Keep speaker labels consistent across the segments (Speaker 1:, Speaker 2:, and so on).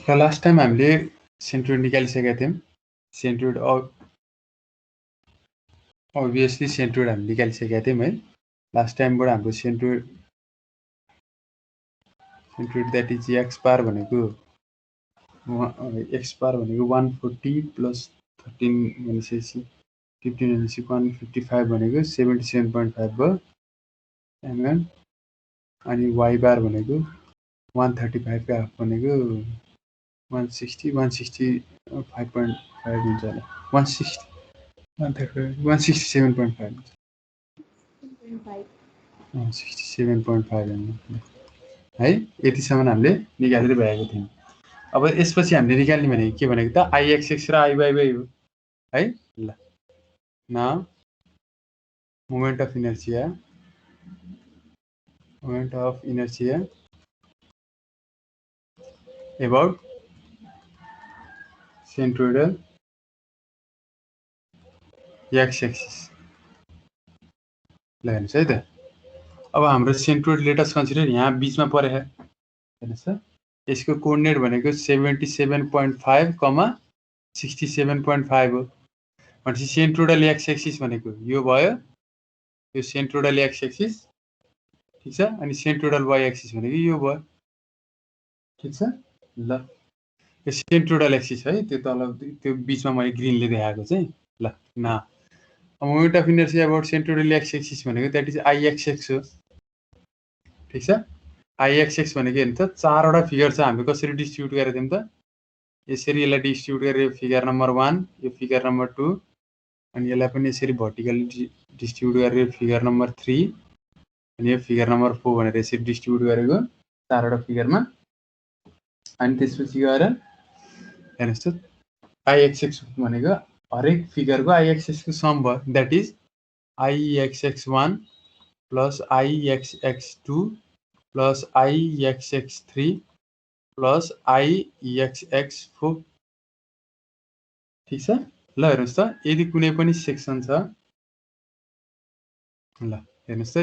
Speaker 1: र last time हामीले centroid निकालिसकेका थियौँ। सेन्ट्रोइड अभियसली सेन्ट्रोइड हामी निकालिसकेका थियौँ है। लास्ट टाइमबाट हाम्रो सेन्ट्रोइड द्याट इज एक्स बार भनेको 140 प्लस 13 भनेपछि 15 भनेपछि 155 भनेको 77.5 भयो एमएम। अनि वाइ बार भनेको 135 का हाफ भनेको 165.5 हुन्छ होला। 167.5 हुन्छ। 67.5 है। यतिसम्म हामीले निकालेर भ्याएको थियौँ। अब यसपछि हामीले निकाल्ने भनेको के भनेको त आइएक्सएक्स र आइवाइवाई हो है। ल now moment of inertia about centroidal X axis. ल हेर्नुहोस् है त। अब हाम्रो सेन्ट्रोइड लेटस कन्सिडर यहाँ बिचमा परे है। हेर्नुहोस् त, यसको कोअर्डिनेट भनेको 77.5 कमा 67.5 हो। भनेपछि सेन्ट्रोइडल एक्स एक्सिस भनेको यो भयो, यो सेन्ट्रोइडल एक्स एक्सिस ठिक छ। अनि सेन्ट्रोइडल वाइ एक्सिस भनेको यो भयो ठिक छ। ल यो सेन्ट्रोइडल एक्सिस है, त्यो तल त्यो बिचमा मैले ग्रिनले देखाएको चाहिँ। ल ना moment of inertia about centroidal X axis भनेको द्याट इज आइएक्सएक्स हो ठिक छ। आइएक्सएक्स भनेको हेर्नु त, चारवटा फिगर छ, हामीले कसरी डिस्ट्रिब्युट गरेका थियौँ त, यसरी यसलाई डिस्ट्रिब्युट गरेर फिगर नम्बर 1, यो फिगर नम्बर 2, अनि यसलाई पनि यसरी भर्टिकली डिस्ट्रिब्युट गरेर फिगर नम्बर 3, अनि यो फिगर नम्बर 4 भनेर यसरी डिस्ट्रिब्युट गरेको चारवटा फिगरमा। अनि त्यसपछि गएर हेर्नुहोस् त, आइएक्सएक्स भनेको हरेक फिगरको आइएक्सएक्सको सम भयो, that is I X X one plus I X X two plus I X X three plus I X X four ठिक छ। ल हेर्नुहोस् त, यदि कुनै पनि सेक्सन छ, ल हेर्नुहोस् त,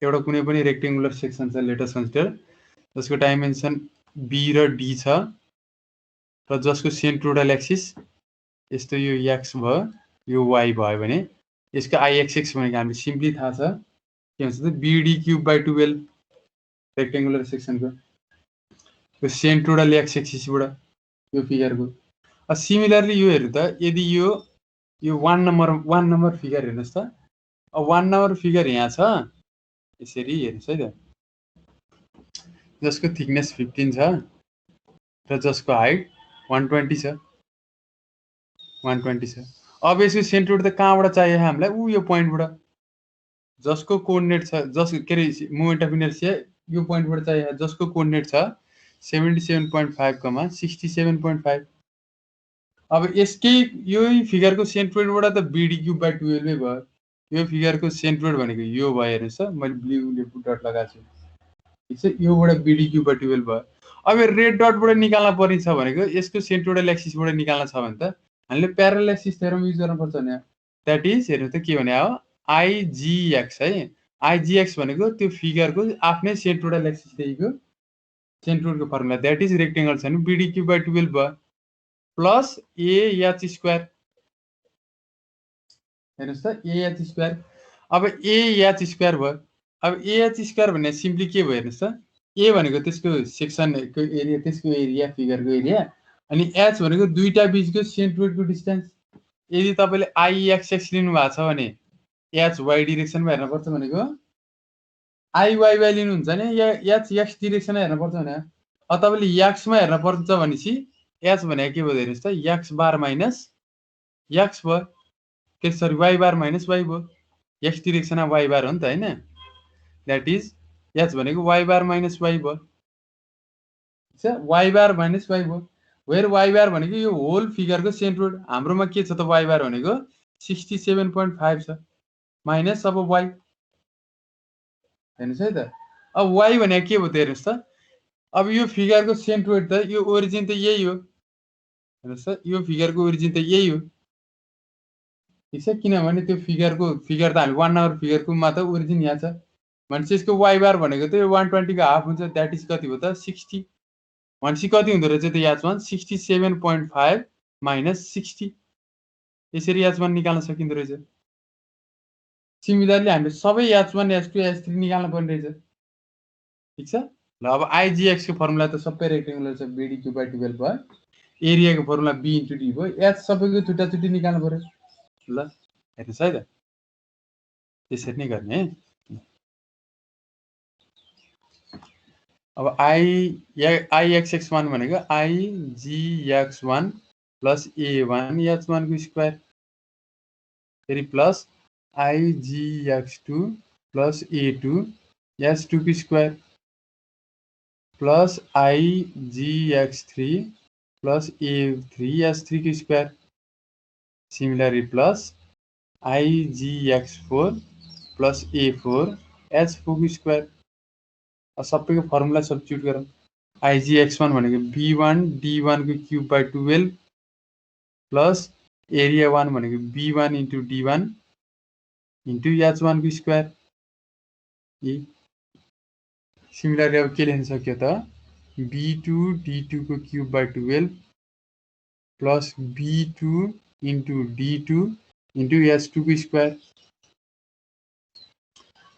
Speaker 1: एउटा कुनै पनि रेक्टेङ्गुलर सेक्सन छ, लेटस कन्सिडर, जसको डाइमेन्सन बी र डी छ र जसको सेन्ट्रोइडल एक्सिस यस्तो यो एक्स भयो, यो वाइ भयो भने यसको आइएक्सएक्स भनेको हामीले सिम्पली थाहा छ के हुन्छ त, बीडी क्युब बाई 12 रेक्टेङ्गुलर सेक्सनको यो सेन्ट्रोइडल एक्स एक्सिसबाट यो फिगरको। सिमिलरली यो हेर्नु त, यदि यो 1 नम्बर फिगर हेर्नुहोस् त, 1 नम्बर फिगर यहाँ छ, यसरी हेर्नुहोस् है त, जसको थिकनेस 15 छ र जसको हाइट 120 छ। अब यसको सेन्ट्रोइड त कहाँबाट चाहियो हामीलाई? यो पोइन्टबाट, जसको कोअर्डिनेट छ, जसको के अरे मोमेन्ट अफ इनर्शिया यो पोइन्टबाट चाहियो, जसको कोअर्डिनेट छ 77.5 कमा 67.5। अब यसकै यही फिगरको सेन्ट्रोइडबाट त बीडी क्युब बाई 12 भयो। यो फिगरको सेन्ट्रोइड भनेको यो भयो, हेर्नुहोस् त, मैले ब्लूले डट लगाएको छु ठिक छ। योबाट बीडी क्युब बाई 12 भयो। अब यो रेड डटबाट निकाल्न पर्ने छ भनेको यसको सेन्ट्रोइडल एक्सिसबाट निकाल्न छ भने त हामीले प्यारलल एक्सिस थ्योरम युज गर्नुपर्छ भने, द्याट इज हेर्नु त के भने हो, आइजिएक्स है। आइजिएक्स भनेको त्यो फिगरको आफ्नै सेन्ट्रोइडल एक्सिसदेखिको सेन्ट्रोइडको फर्मुला, द्याट इज रेक्टेङ्गल छ भने बीडी क्युब बाई 12 भयो प्लस एएच स्क्वायर। हेर्नुहोस् त, एएच स्क्वायर। अब एएच स्क्वायर भयो। अब एएच स्क्वायर भन्ने सिम्पली के भयो हेर्नुहोस् त, ए भनेको त्यसको सेक्सनको एरिया, त्यसको एरिया फिगरको एरिया, अनि एच भनेको दुईटा बिचको सेन्ट्रोइडको डिस्टेन्स। यदि तपाईँले आइएक्सएक्स लिनु भएको छ भने एच वाइ डिरेक्सनमा हेर्नुपर्छ भनेको, आइवाइवाई लिनुहुन्छ भने एच एक्स डिरेक्सनमा हेर्नुपर्छ भने, अब तपाईँले एक्समा हेर्नुपर्छ भनेपछि एच भनेको के भयो हेर्नुहोस् त, एक्स बार माइनस एक्स भयो, sorry Y bar minus Y भयो, एक्स डिरेक्सनमा वाइ बार हो नि त होइन, द्याट इज एच भनेको वाइ बार माइनस वाइ भयो, वाइ बार माइनस वाइ भयो। वेयर वाइ बार भनेको यो होल फिगरको सेन्ट्रोइड, हाम्रोमा के छ त, वाइ बार भनेको 67.5 छ माइनस अब वाइ। हेर्नुहोस् है त, अब वाइ भनेको के भयो त हेर्नुहोस् त, अब यो फिगरको सेन्ट्रोइड त यो ओरिजिन त यही हो, हेर्नुहोस् त, यो फिगरको ओरिजिन त यही हो ठिक छ। किनभने त्यो फिगर त हामी 1 नम्बर फिगरको मात्र ओरिजिन यहाँ छ भनेपछि यसको वाइ बार भनेको त यो 120 को हाफ हुन्छ, द्याट इज कति हो त 60। भनेपछि कति हुँदो रहेछ त्यो H1 67.5 माइनस 60 यसरी H1 निकाल्न सकिँदो रहेछ सिमिलरली हामीले सबै H1 H2 H3 निकाल्न पर्ने रहेछ ठीक छ ल अब IGX को फर्मुला त सबै रेक्टेंगुलर छ BD/12 भयो एरिया को फर्मुला B * D भयो H सबैको छुट्टा छुट्टी निकाल्नु पर्यो ल हेर्नुस् है त त्यसरी नै गर्ने है अब IXX1 भनेको IGX1 प्लस A1 H1 को स्क्वायर फेरि plus IGX2 plus A2 H2 को square plus IGX3 plus A3 H3 को square similarly plus IGX4 plus A4 H4 को स्क्वायर सबैको फर्मुला सब्स्टिट्युट गरौँ IGX1 भनेको B1 D1 को क्यूब बाइ 12 प्लस एरिया 1 भनेको B1 into D1 into H1 को square similarly अब के लेख्न सक्यो त B2 D2 को cube by 12 plus B2 into D2 into H2 को स्क्वायर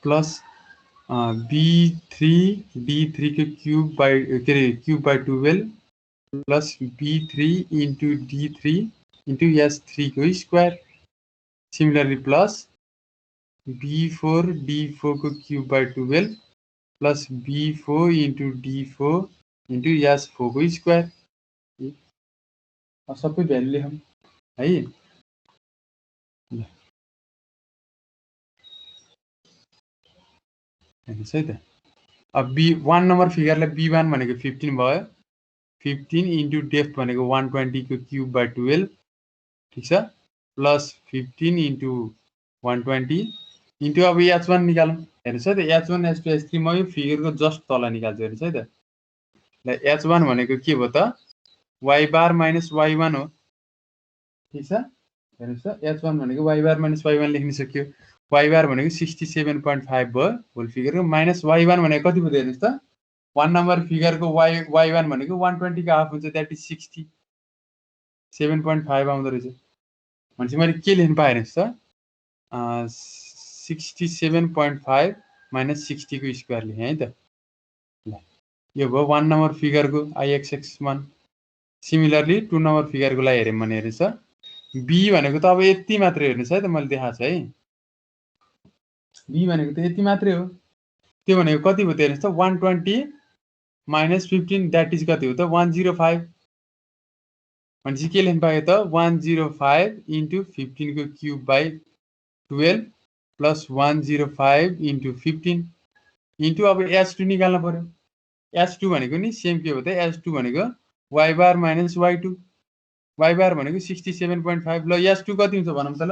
Speaker 1: प्लस B3 D3 को cube by 12 plus B3 into D3 into H3 को square similarly plus B4 D4 को cube by 12 plus B4 into D4 into H4 को square सबै value लेखौँ है हेर्नुस् है त अब B1 नम्बर फिगरलाई B1 भनेको 15 भयो 15 इन्टु डेप्थ भनेको 120 को क्यूब बाइ 12 ठीक छ प्लस 15 इन्टु 120 इन्टु अब H1 निकालौँ हेर्नुस् है त H1 H2 H3 म यो फिगरको जस्ट तल निकाल्छु हेर्नुस् है त ल H1 भनेको के भयो त y बार माइनस y1 हो ठीक छ हेर्नुस् त H1 भनेको y बार माइनस y1 लेख्न सक्यो y बार भनेको 67.5 भयो होल फिगरको माइनस y1 भनेको कति भयो हेर्नुस् त 1 नम्बर फिगरको y1 भनेको 120 को हाफ हुन्छ दैट इज 67.5 आउँदो रहेछ भनेपछि मैले के लेख्न पाएँ हेर्नुस् त 67.5 माइनस 60 को स्क्वायर लेखेँ है त ल यो भयो 1 नम्बर फिगरको IXX1 सिमिलरली 2 नम्बर फिगरको लागि हेर्यौँ भने हेर्नुस् त B भनेको त अब यति मात्रै हेर्नुस् है त मैले देखाएको छु है B भनेको त यति मात्रै हो त्यो भनेको कति भयो त हेर्नुस् त 120 माइनस 15 दैट इज कति हो त 105 भनेपछि के लेख्न पायो त 105 इन्टु 15 को cube by 12 plus 105 into 15 into अब H2 निकाल्न पर्यो H2 भनेको नि सेम के हो त H2 भनेको y बार माइनस y2 y बार भनेको 67.5 ल H2 कति हुन्छ भनौँ त ल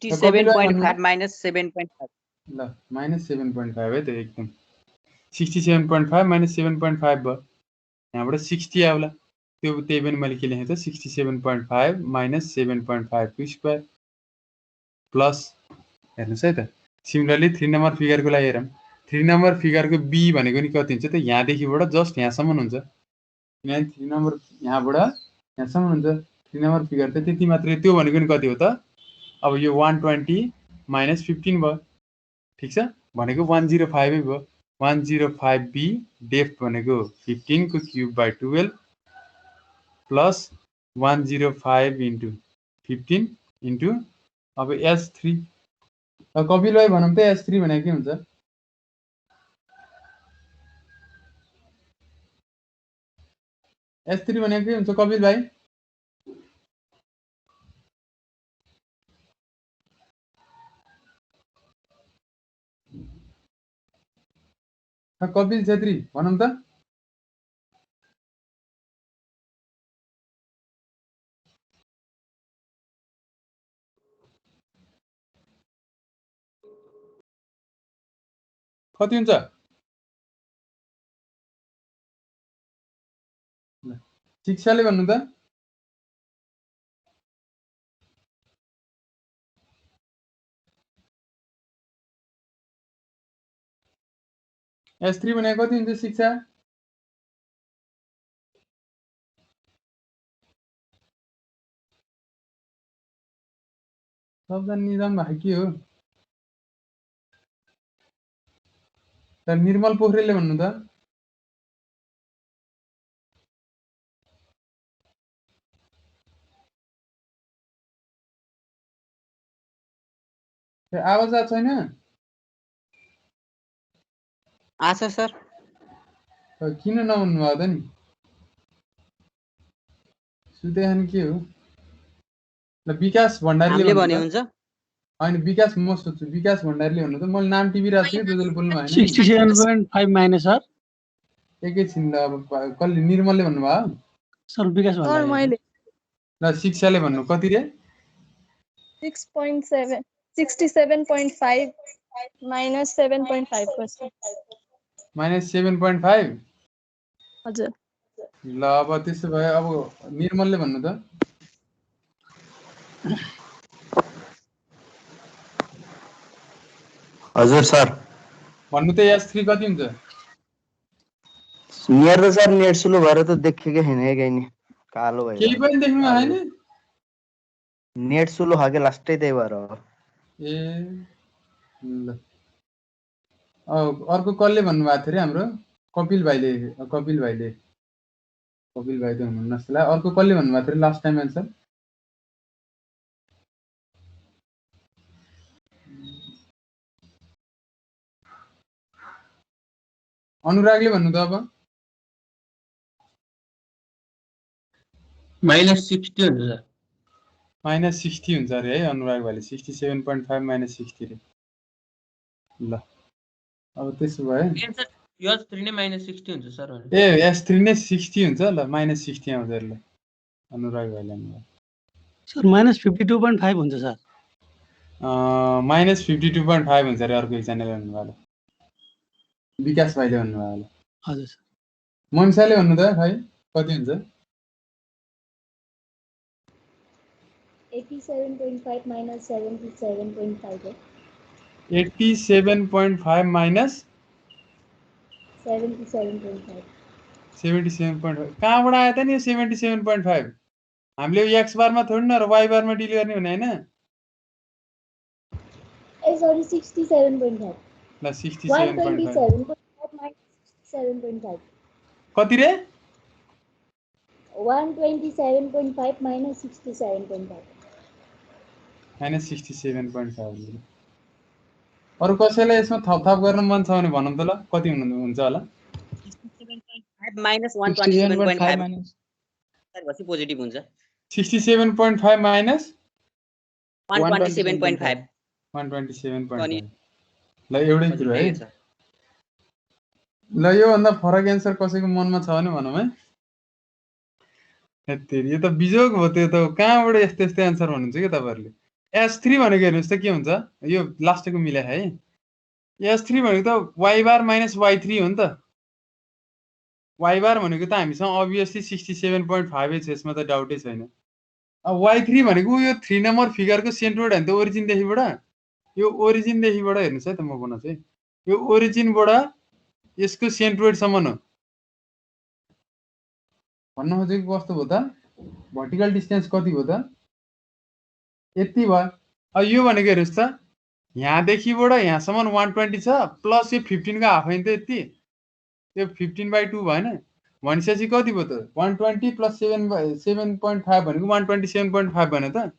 Speaker 2: 67.5 minus 7.5
Speaker 1: ल माइनस 7.5 है त एकदम 67.5 माइनस 7.5 भयो यहाँबाट 60 आउला त्यो त्यही पनि मैले के लेखेँ त 67.5 माइनस 7.5 को स्क्वायर प्लस हेर्नुस् है त सिमिलरली 3 नम्बर फिगरको लागि हेरौँ 3 नम्बर फिगरको B भनेको नि कति हुन्छ त यहाँदेखिबाट जस्ट यहाँसम्म हुन्छ किनभने 3 नम्बर यहाँबाट यहाँसम्म हुन्छ 3 नम्बर फिगर त त्यति मात्रै त्यो भनेको नि कति हो त अब यो 120 माइनस 15 भयो ठीक छ भनेको 105 भयो 105B डेप्थ भनेको 15 को cube by 12 plus 105 into 15 into अब H3 कपिल भाइ भनौँ त H3 भनेको के हुन्छ H3 भनेको के हुन्छ कपिल भाइ कपिल छेत्री भनौँ त कति हुन्छ शिक्षाले भन्नु त S3 भनेको कति हुन्छ शिक्षा? सबजना निजाम भएको के हो? तर निर्मल पोखरेलले भन्नु त आवाज आएको छैन?
Speaker 2: आछ सर।
Speaker 1: किन नभन्नु भयो त नि? सुतेन के हो? ल विकास भण्डारीले
Speaker 2: हामीले
Speaker 1: भन्नु
Speaker 2: भने
Speaker 1: त।
Speaker 2: हुन्छ।
Speaker 1: हैन विकास म सोध्छु विकास भण्डारीले भन्नु त। मैले नाम टिपिरहेको छु के जसले बोल्नु भएन।
Speaker 3: 67.5 माइनस सर।
Speaker 1: एकैछिन ल अब कसले निर्मलले भन्नु भयो?
Speaker 3: सर विकास
Speaker 4: सर
Speaker 3: भन्नु।
Speaker 4: मैले
Speaker 1: ल शिक्षाले भन्नु कति रे?
Speaker 4: 6.7 67.5 minus 7.5%.
Speaker 1: -7.5
Speaker 4: हजुर।
Speaker 1: ल अब त्यसो भए अब निर्मलले भन्नु त।
Speaker 5: हजुर सर
Speaker 1: भन्नु त S3 कति हुन्छ?
Speaker 5: मेरो त सर नेट स्लो भएर त देखेकै छैन के नि कालो भयो
Speaker 1: केही पनि देख्नु भएन?
Speaker 5: नेट स्लो खाके लास्टै त्यही भएर हो।
Speaker 1: ए ल अर्को कसले भन्नुभएको थियो रे? हाम्रो कपिल भाइले कपिल भाइ त हुनुहुन्न जस्तो लाग्यो। अर्को कसले भन्नुभएको थियो लास्ट टाइम एन्सर? अनुरागले भन्नु त अब।
Speaker 3: -60 हुन्छ सर।
Speaker 1: -60 हुन्छ अरे है अनुराग भाइले। 67.5 - 60 रे। ल अब त्यसो भए
Speaker 3: S3 नै -60 हुन्छ सर।
Speaker 1: ए S3 नै 60 हुन्छ। ल -60 आउँछ ल अनुराग भाइले भन्नु।
Speaker 3: सर -52.5 हुन्छ सर।
Speaker 1: -52.5 हुन्छ अरे अर्को एकजनाले भन्नुभयो। विकास भाइले भन्नुभयो।
Speaker 3: हजुर सर।
Speaker 1: मनिषाले भन्नु त भाइ कति हुन्छ?
Speaker 4: 87.5 minus 77.5 है।
Speaker 1: 87.5 माइनस
Speaker 4: 77.5
Speaker 1: 77.5 कहाँबाट आयो त नि यो 77.5? हामीले एक्स बारमा थोडी न र वाइ बारमा डिल गर्ने हुने हैन?
Speaker 4: ए सरी 67.5
Speaker 1: ल 67.5
Speaker 4: 127.5 minus 67.5
Speaker 1: कति रे?
Speaker 4: 127.5 minus 67.5
Speaker 1: -67.5। अरु कसैलाई यसमा थपथाप गर्न मन छ भने भनौँ त ल कति हुन्छ होला?
Speaker 2: 67.5 minus 127.5 सर भसी पोजिटिभ हुन्छ।
Speaker 1: 67.5 माइनस
Speaker 2: 127.5
Speaker 1: 127.5। ल एउटै कुरो है।
Speaker 2: ठिकै छ।
Speaker 1: ल यो भन्दा फरक एन्सर कसैको मनमा छ भने भनौँ है। हेत्तेरी यो त बिजोग हो। त्यो त कहाँबाट यस्तो यस्तो एन्सर भन्नुहुन्छ के तपाईहरुले? S3 भनेको हेर्नुस् त के हुन्छ? यो लास्टको मिलाए है। S3 भनेको त y बार माइनस y3 हो नि त। y बार भनेको त हामीसँग अभियसली 67.5 छ, यसमा त डाउटै छैन। अब y3 भनेको यो 3 नम्बर फिगरको सेन्ट्रोइड हैन त ओरिजिन देखिबाट। यो ओरिजिन देखिबाट हेर्नुस् है त म भन्न चाहिँ यो ओरिजिनबाट यसको सेन्ट्रोइड सम्म हो। भन्न खोजेको कस्तो भयो त? भर्टिकल डिस्टेन्स कति भयो त? यति भयो। अब यो भनेको हेर्नुस् त यहाँदेखिबाट यहाँसम्म 120 छ प्लस यो 15 को हाफ हैन त यति। यो 15/2 भएन भनेपछि कति भयो त? 120 प्लस 7.5 भनेको 127.5 भएन त?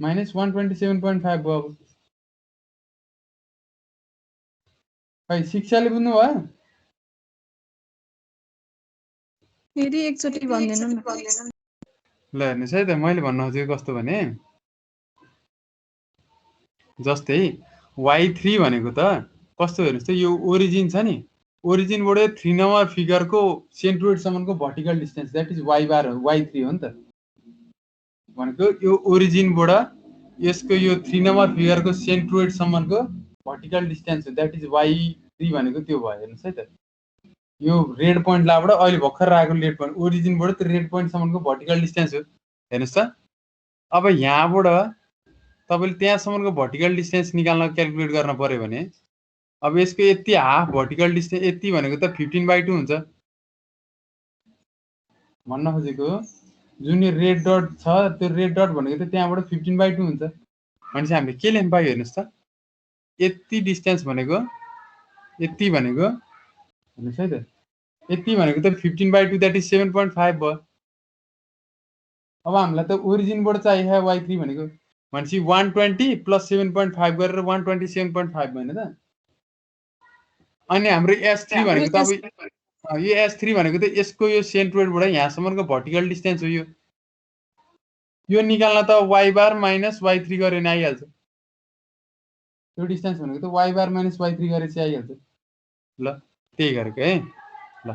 Speaker 1: माइनस 127.5 भयो। अब खै शिक्षाले बुझ्नु भयो?
Speaker 4: फेरि एकचोटी भन्दिनु न।
Speaker 1: ल हेर्नुस् है त मैले भन्न खोजेको कस्तो भने जस्तै y3 भनेको त कस्तो हेर्नुस् त यो ओरिजिन छ नि ओरिजिनबाट 3 नम्बर फिगरको सेन्ट्रोइड सम्मको vertical distance that is y बार हो y3 हो नि त। भनेको यो ओरिजिनबाट यसको यो 3 नम्बर फिगरको सेन्ट्रोइड सम्मको भर्टिकल डिस्टेन्स हो दैट इज y3 भनेको त्यो भयो। हेर्नुस् है त यो रेड पोइन्ट लाबाट अहिले भर्खर राखेको रेड पोइन्ट ओरिजिनबाट त्यो रेड पोइन्ट सम्मको भर्टिकल डिस्टेन्स हो। हेर्नुस् त अब यहाँबाट तपाईले त्यहाँसम्मको भर्टिकल डिस्टेन्स निकाल्न क्याल्कुलेट गर्न पर्यो भने अब यसको यति हाफ भर्टिकल डिस्टेन्स यति भनेको त 15/2 हुन्छ। भन्न खोजेको जुन यो रेड डट छ त्यो रेड डट भनेको त त्यहाँबाट 15/2 हुन्छ। भनेपछि हामीले के लेख्न पायो हेर्नुस् त, यति डिस्टेन्स भनेको यति भनेको हेर्नुस् है त, यति भनेको त 15/2 दैट इज 7.5 भयो। अब हामीलाई त ओरिजिनबाट चाहियो y3 भनेको, भनेपछि 120 प्लस 7.5 गरेर 127.5 भएन त। अनि हाम्रो S3 भनेको त अब यो S3 भनेको त यसको यो सेन्ट्रोइडबाट यहाँसम्मको भर्टिकल डिस्टेन्स हो। यो निकाल्न त y बार माइनस y3 गरे नि आइहाल्छ। यो डिस्टेन्स भनेको त y बार माइनस y3 गरे चाहिँ आइहाल्छ। ल त्यही गरेको है। ल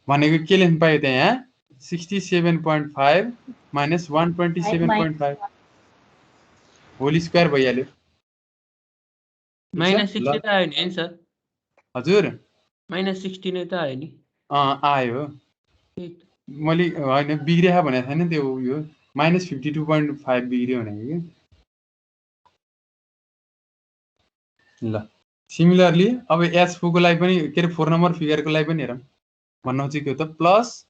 Speaker 1: भनेको के लेख्न पायो त यहाँ 67.5 माइनस 127.5 होल स्क्वायर भइहाल्यो।
Speaker 3: -60 त आयो नि सर?
Speaker 1: हजुर
Speaker 3: -60 नै त आयो नि।
Speaker 1: आयो। मैले होइन बिग्रिया भनेको छैन त्यो, यो -52.5 बिग्रियो भनेको कि। ल सिमिलरली अब S4 को लागि पनि के अरे 4 नम्बर फिगरको लागि पनि हेरौँ। भन्नु चाहिँ के हो त, प्लस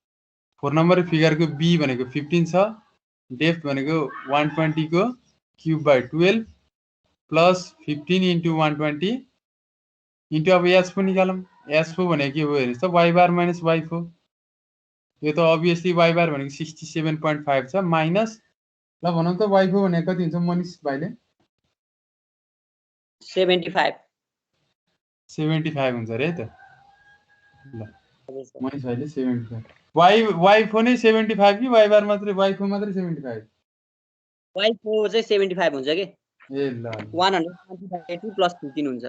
Speaker 1: 4 नम्बर फिगरको B भनेको 15 छ, डेप्थ भनेको 120 को cube by 12 plus 15 into 120 into अब S4 निकालौँ। S4 भनेको के हो हेर्नुहोस् त, y बार माइनस y4। यो त अभियसली y बार भनेको 67.5 छ माइनस, ल भनौँ त y4 भनेको कति हुन्छ मनिष भाइले? 75 हुन्छ रे त। ल मनिष भाइले 75, y4 नै 75 कि y बार मात्रै, y4 मात्रै 75?
Speaker 2: y4 चाहिँ 75 हुन्छ के।
Speaker 1: ए ल
Speaker 2: 120/2 प्लस 15 हुन्छ।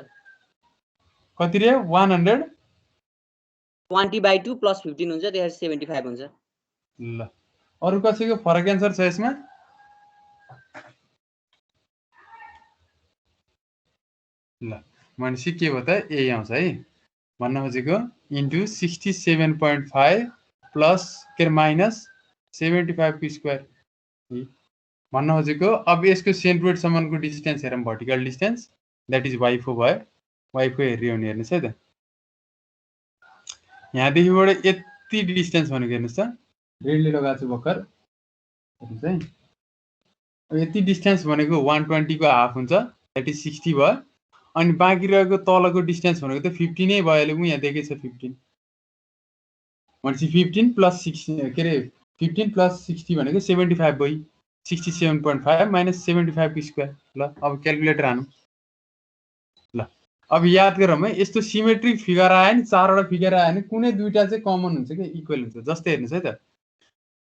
Speaker 1: कति रे?
Speaker 2: 120/2 प्लस 15 हुन्छ, त्यसपछि 75 हुन्छ।
Speaker 1: ल अरु कसैको फरक एन्सर छ यसमा? ल भनेपछि के भयो त, यही आउँछ है। भन्न खोजेको इन्टु 67.5 प्लस के माइनस 75 को स्क्वायर। भन्न खोजेको अब यसको सेन्ट्रोइडसम्मको डिस्टेन्स हेरौँ, vertical distance that is y4 भयो। y4 हेरियो भने हेर्नुहोस् है त, यहाँदेखिबाट यति डिस्टेन्स भनेको हेर्नुहोस् त, रेडले लगाएको छु भर्खर हेर्नुहोस् है। यति डिस्टेन्स भनेको 120 को हाफ हुन्छ, द्याट इज 60 भयो। अनि बाँकी रहेको तलको डिस्टेन्स भनेको त 15 नै भयो। म यहाँ देखेको छ 15, भनेपछि 15 प्लस 60 के अरे 15 प्लस 60 भनेको 75 भयो। 67.5 माइनस 75 को स्क्वायर। ल अब क्यालकुलेटर हानौँ। ल अब याद गरौँ है, यस्तो सिमेट्रिक फिगर आयो नि, चारवटा फिगर आयो भने कुनै दुईटा चाहिँ कमन हुन्छ कि इक्वल हुन्छ। जस्तै हेर्नुहोस् है त,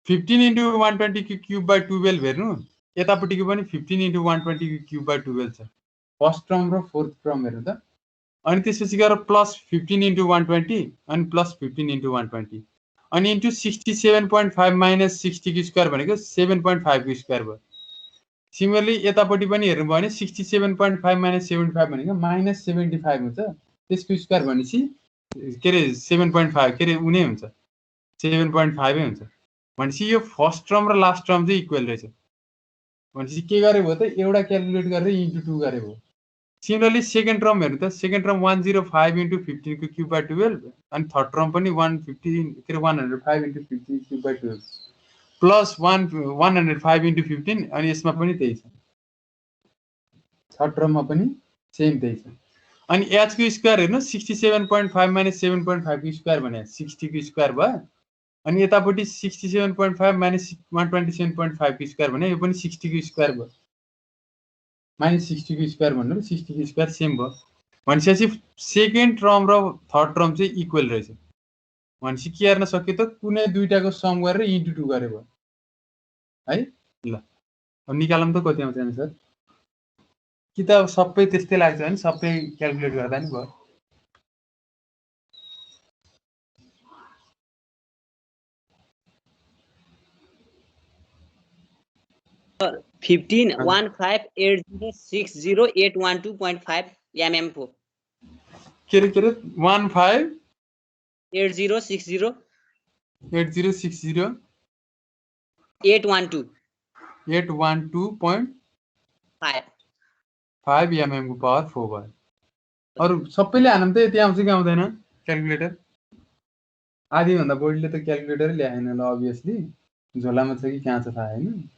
Speaker 1: 15 इन्टु 120 को क्यूब बाई 12 हेर्नु, यतापट्टिको पनि 15 इन्टु 120 को क्यूब बाई 12 छ, फर्स्ट टर्म र फोर्थ टर्म हेर्नु त। अनि त्यसपछि गएर प्लस 15 इन्टु 120 अनि प्लस 15 इन्टु 120 अनि इन्टु 67.5 माइनस 60 को स्क्वायर भनेको 7.5 को स्क्वायर भयो। सिमिलरली यतापट्टि पनि हेर्नु भयो भने 67.5 माइनस 75 भनेको माइनस 75 हुन्छ, त्यसको स्क्वायर भनेपछि के अरे 7.5 के अरे उनी हुन्छ 7.5 हुन्छ। भनेपछि यो फर्स्ट टर्म र लास्ट टर्म चाहिँ इक्वल रहेछ। भनेपछि के गरे भयो त, एउटा क्यालकुलेट गरेर इन्टु 2 गरे भयो। सिमिलरली सेकेन्ड टर्म हेर्नु त, सेकेन्ड टर्म 105 इन्टु 15 को क्यूब बाई 12 अनि थर्ड टर्म पनि 150 के अरे 105 into 15 cube by 12 plus 105 into 15 अनि यसमा पनि त्यही छ, थर्ड टर्ममा पनि सेम त्यही छ। अनि एच को स्क्वायर हेर्नु 67.5 माइनस 7.5 को स्क्वायर भने 60 को स्क्वायर भयो। अनि यतापट्टि 67.5 माइनस 127.5 को स्क्वायर भने यो पनि 60 को स्क्वायर भयो, माइनस 60 को स्क्वायर भन्नु 60 को स्क्वायर सेम भयो। भनेपछि सेकेन्ड टर्म र थर्ड टर्म चाहिँ इक्वल रहेछ। भनेपछि के गर्न सक्यो त, कुनै दुईटाको सम गरेर इन्टु 2 गरे भयो है। ल अब निकालौँ त कति आउँछ आन्सर। कि त सबै त्यस्तै लाग्छ भने सबै क्यालकुलेट गर्दा नि भयो।
Speaker 2: 15,15,80,60,812.5 mm4
Speaker 1: के रे 15
Speaker 2: 8060
Speaker 1: 8060
Speaker 2: 812.5
Speaker 1: 812.5 5 mm को पावर 4 भयो। अरु सबैले हानम त यति आउँछ कि आउँदैन क्याल्कुलेटर? आधी भन्दा बढीले त क्याल्कुलेटर ल्याएन ल अभियसली। झोलामा छ कि कहाँ छ थाहा हैन।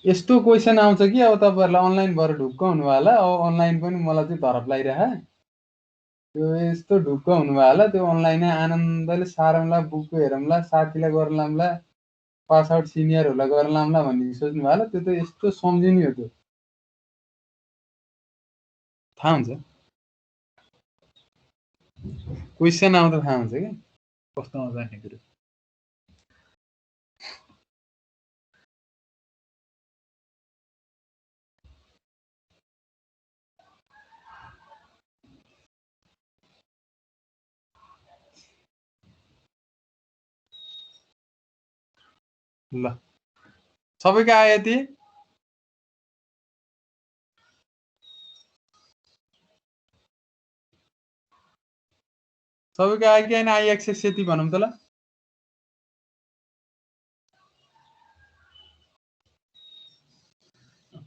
Speaker 1: यस्तो क्वेशन आउँछ कि अब तपाईहरुलाई अनलाइन भएर ढुक्क हुनुभयो होला। अब अनलाइन पनि मलाई चाहिँ धरप लागिरहा। त्यो यस्तो ढुक्क हुनुभयो होला। त्यो अनलाइनै आनन्दले सारमला, बुक हेरमला, साथीलाई गर्न लामला, पास आउट सिनियरहरुलाई गर्न लामला भन्ने सोच्नु भयो होला। त्यो त यस्तो सम्झिनु हो त्यो। थाहा हुन्छ। क्वेशन आउँदा थाहा हुन्छ के कस्तो आउँछ भन्ने कुरा। ल सबैको आयो यति? सबैको आयो कि हैन? आई एक्सेस यति भनौँ त ल।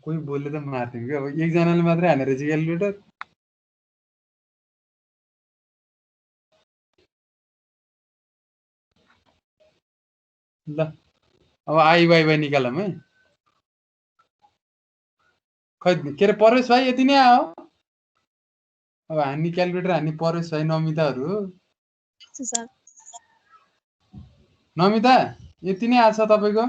Speaker 1: कोही बोल्यो त मार्थ्यौँ कि। अब एकजनाले मात्रै हानेर चाहिँ क्याल्कुलेटर। ल अब आई बाई बाई निकालौँ है। खै के अरे परेश भाइ यति नै आयो? अब हान्ने क्याल्कुलेटर हान्ने परेश भाइ नमिताहरु हो।
Speaker 4: सर
Speaker 1: नमिता यति नै आछ तपाईको?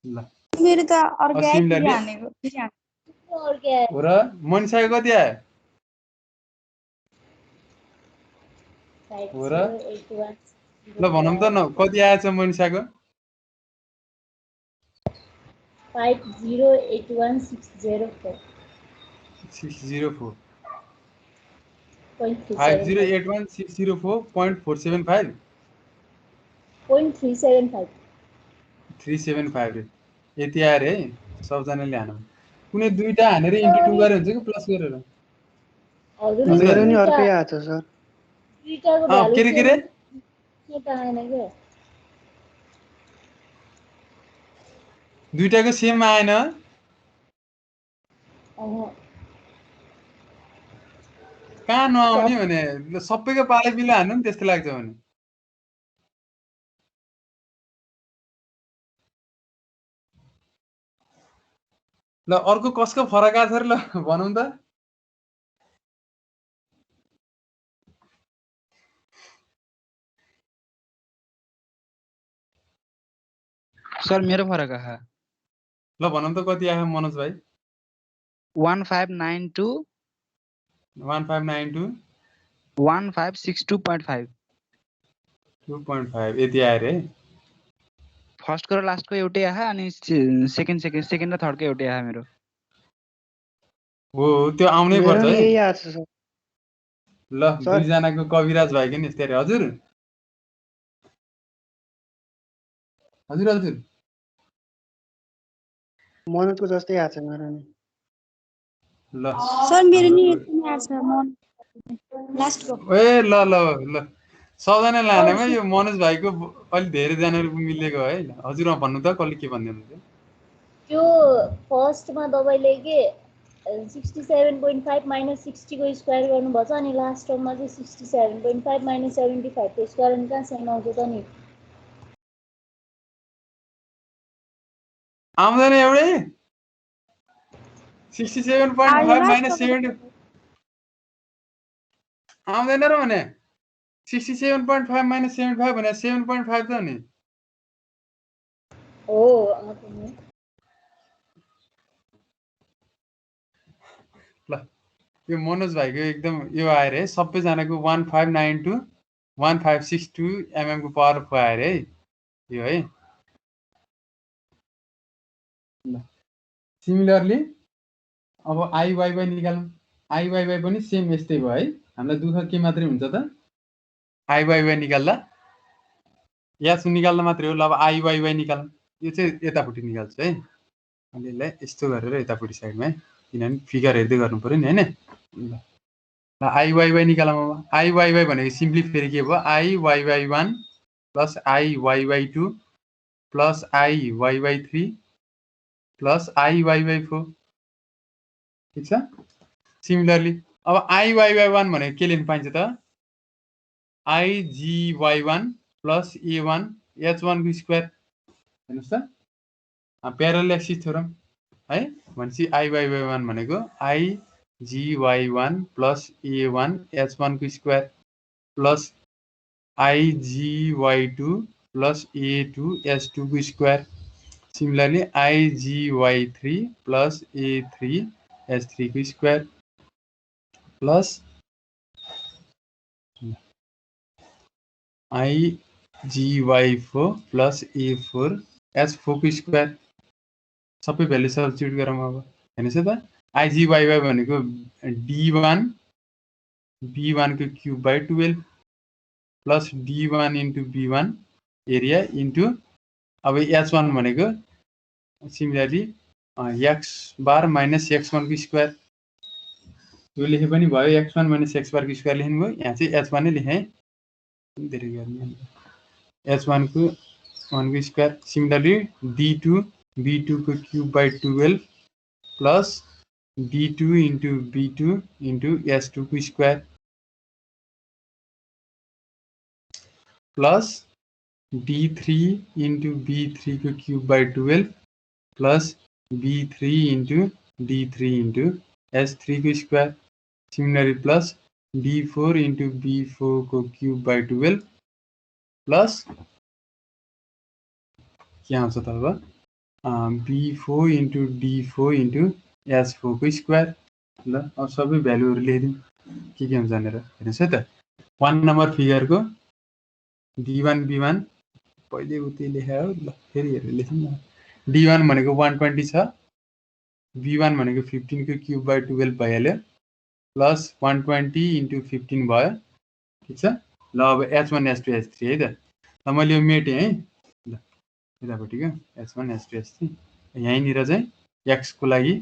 Speaker 1: ल
Speaker 4: मेरो त अर्कै
Speaker 1: सिमिलरली
Speaker 4: हानेको अर्कै
Speaker 1: हो र मनिषाको कति आयो? हो र ल भनौँ त न कति आएछ मनिषाको?
Speaker 4: 5081604
Speaker 1: 604
Speaker 4: 0.375
Speaker 1: 5081604.475
Speaker 4: 0.375
Speaker 1: 375 रे यति आयो रे सबजनाले हानौँ। कुनै दुईटा हानेर इन्टु 2 गरे हुन्छ कि प्लस गरेर?
Speaker 6: मेरो नि अर्कै आछ सर।
Speaker 4: दुईटाको भ्यालु
Speaker 1: के रे
Speaker 4: के आएन के?
Speaker 1: दुईटाको सेम आएन? कहाँ नआउने भने सबैको पालै पिलो हान्नु नि त्यस्तो लाग्छ भने। ल अर्को कसको फरक आछ रे ल भनौँ त।
Speaker 6: सर मेरो फरक आहा।
Speaker 1: ल भनौँ त कति आयो मनोज भाइ?
Speaker 6: 1592
Speaker 1: 1592
Speaker 6: 1562.5
Speaker 1: 2.5 यति आयो रे।
Speaker 6: फर्स्ट को र लास्ट को एउटै आहा अनि सेकेन्ड र थर्ड को एउटै आहा मेरो।
Speaker 1: हो त्यो आउनै पर्छ है।
Speaker 6: यही आछ सर।
Speaker 1: ल दुई जनाको कविराज भाइको नि यस्तै रे। हजुर हजुर हजुर
Speaker 6: मनोजको जस्तै आछ मेरो नि।
Speaker 1: ल
Speaker 4: सर मेरो नि यति नै आछ म लास्टको।
Speaker 1: ए ल ल ल सबजना लानेमा यो मनोज भाइको अलि धेरै जनाहरु मिलेको है। हजुर भन्नु त कसले के भन्दै हुनुहुन्छ?
Speaker 4: त्यो फर्स्टमा तपाईले के 67.5 माइनस 60 को स्क्वायर गर्नुभछ अनि लास्ट टर्ममा चाहिँ 67.5 माइनस 75 को स्क्वायर अनि कहाँ सेम आउँछ त नि?
Speaker 1: आउँदैन एउटै 67.5 माइनस 70 आउँदैन र भने 67.5 माइनस 75 भने 7.5 त नि।
Speaker 4: हो
Speaker 1: ल यो मनोज भाइको एकदम यो आयो रे सबैजनाको 1592 1562 mm को पावर 4 आयो रे यो है। ल सिमिलरली अब आई वाई बाई निकालौँ। आई वाई बाई पनि सेम यस्तै भयो है। हामीलाई दुःख के मात्रै हुन्छ त आई वाई बाई निकाल्दा यास निकाल्दा मात्रै हो। ल अब आई वाई बाई निकालौँ। यो चाहिँ यतापट्टि निकाल्छु है। अनि यसलाई यस्तो गरेर यतापट्टि साइडमा है किनभने फिगर हेर्दै गर्नु पर्यो नि हैन। ल आइवाइवाई निकालौँ अब आइवाइवाई भनेको सिम्पली फेरि के भयो आइवाइवाई1 प्लस आइवाइवाई2 प्लस आइवाइवाई3 प्लस आइवाइवाई4 ठिक छ सिमिलरली अब आइवाइवाई1 भनेको के लेख्न पाइन्छ त आइजीवाई1 प्लस ए1 एच1 को स्क्वायर हेर्नुहोस् त प्यारल एक्सिस थ्योरम है भनेपछि आइवाइवाई1 भनेको आइजीवाई1 प्लस ए1 एच1 को स्क्वायर प्लस आइजीवाई2 प्लस ए2 एच2 को स्क्वायर सिमिलरली आइजीवाई3 प्लस ए3 एच3 को स्क्वायर प्लस आइजीवाई4 प्लस ए4 एच4 को स्क्वायर सबै भ्यालु सब्स्टिट्युट गरौँ अब हेर्नुहोस् त आइजीवाई भनेको d1 b1 को cube by 12 plus d1 into b1 area into अब h1 भनेको सिमिलरली x बार माइनस x1 को स्क्वायर यो लेखे पनि भयो x1 माइनस x बार को स्क्वायर लेख्नु भयो यहाँ चाहिँ h1 नै लेखेँ धेरै गर्ने h1 को 1 को स्क्वायर सिमिलरली d2 b2 को cube by 12 plus d2 into b2 into h2 को square plus d3 into b3 को cube by 12 plus b3 into d3 into h3 को square similarly plus d4 into b4 को cube by 12 plus के आउँछ त अब b4 into d4 into h4 को square ल अब सबै भ्यालुहरु लेखिदिउँ के हुन्छ भनेर हेर्नुस् है त 1 नम्बर फिगरको d1 b1 पहिले उतै लेखे हो ल फेरि हेरेर लेखौँ न d1 भनेको 120 छ b1 भनेको 15 को क्यूब बाई 12 भइहाल्यो प्लस 120 इन्टु 15 भयो ठिक छ ल अब h1 h2 h3 है त ल मैले यो मेटेँ है ल यतापट्टिको h1 h2 h3 यहीँनिर चाहिँ x को लागि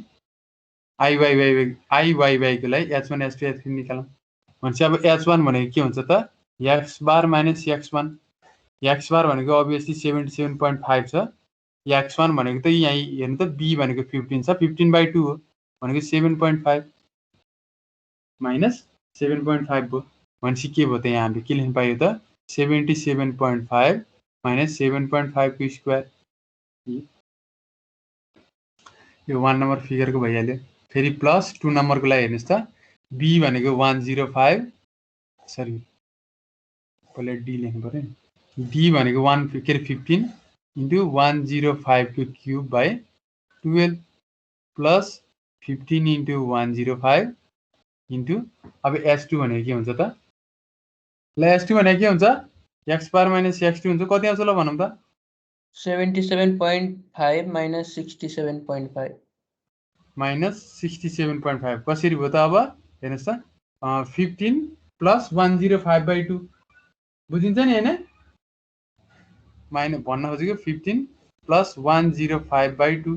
Speaker 1: iy को लागि h1 h2 h3 निकालौँ भनेपछि अब h1 भनेको के हुन्छ त x बार माइनस x1 x बार भनेको अभियसली 77.5 छ x1 भनेको त यही हेर्नु त b भनेको 15 छ 15/2 हो भनेको 7.5 माइनस 7.5 भयो भनेपछि के भयो त यहाँ हामीले के लेख्न पायो त 77.5 माइनस 7.5 को स्क्वायर यो 1 नम्बर फिगरको भइहाल्यो फेरि प्लस 2 नम्बरको लागि हेर्नुस् त b भनेको 105 सरी पहिले d लेख्नु पर्यो नि d भनेको 1 के 15 इन्टु 105 को cube by 12 plus 15 into 105 into अब h2 भनेको के हुन्छ त ल h2 भनेको के हुन्छ x बार माइनस x2 हुन्छ कति आउँछ ल भनौँ त
Speaker 3: 77.5 माइनस 67.5
Speaker 1: माइनस 67.5 कसरी भयो त अब हेर्नुस् त 15 प्लस 105/2 बुझिन्छ नि हैन माइनस भन्न खोजेको 15 प्लस 105/2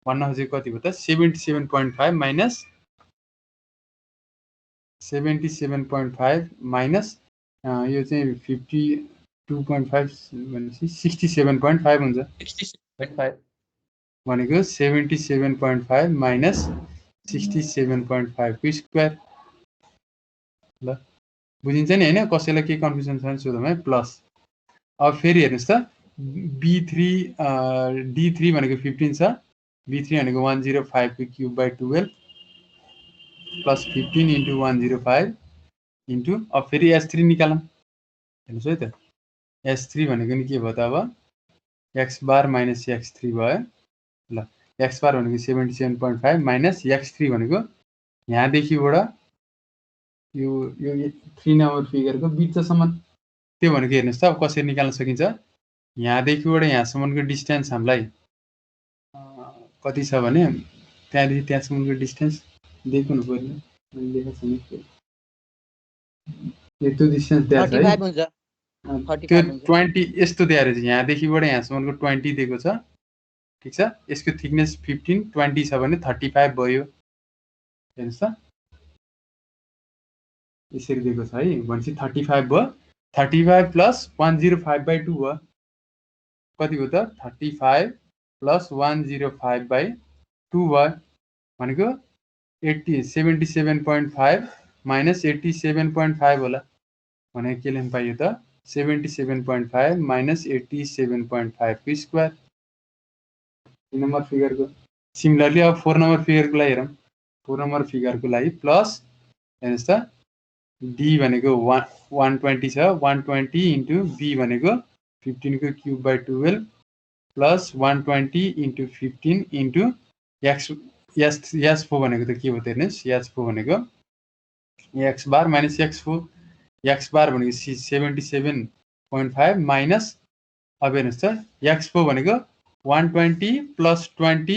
Speaker 1: भन्न खोजेको कति भयो त 77.5 माइनस 77.5 माइनस यो चाहिँ 52.5 भनेपछि 67.5 हुन्छ
Speaker 3: 67.5
Speaker 1: भनेको 77.5 माइनस 67.5 को स्क्वायर ल बुझिन्छ नि हैन कसैलाई के कन्फ्युजन छ भने सोधौँ है प्लस अब फेरि हेर्नुस् त b3 d3 भनेको 15 छ b3 भनेको 105 को cube by 12 plus 15 into 105 into अब फेरि s3 निकालौँ हेर्नुस् है त s3 भनेको नि के भयो त अब x बार माइनस x3 भयो ल x बार भनेको 77.5 माइनस x3 भनेको यहाँदेखिबाट यो 3 नम्बर फिगरको बिचसम्म त्यो भनेको हेर्नुस् त अब कसरी निकाल्न सकिन्छ यहाँदेखिबाट यहाँसम्मको डिस्टेन्स हामीलाई कति छ भने त्यहाँदेखि त्यहाँसम्मको डिस्टेन्स दिएको हुनु पर्यो मैले लेखेको छैन त्यो डिस्टेन्स दिएको छ है
Speaker 2: 35 हुन्छ
Speaker 1: त्यो 20 यस्तो दिएर चाहिँ यहाँदेखिबाट यहाँसम्मको 20 दिएको छ ठीक छ यसको थिकनेस 15 20 छ भने 35 भयो हेर्नुस् त यसरी दिएको छ है भनेपछि 35 भयो 35 प्लस 105/2 भयो कति भयो त 35 प्लस 105/2 भयो भनेको 77.5 माइनस 87.5 होला भनेको के लेख्न पाइयो त 77.5 माइनस 87.5 को स्क्वायर 3 नम्बर फिगरको सिमिलरली अब 4 नम्बर फिगरको लागि हेरौँ 4 नम्बर फिगरको लागि प्लस हेर्नुहोस् त डी भनेको 120 छ 120 इन्टु बी भनेको 15 को cube by 12 plus 120 into 15 into x four भनेको त के हो त हेर्नुहोस् एक्स फोर भनेको x bar minus x four x बार भनेको 77.5 माइनस अब हेर्नुहोस् त एक्स फोर भनेको 120 प्लस 20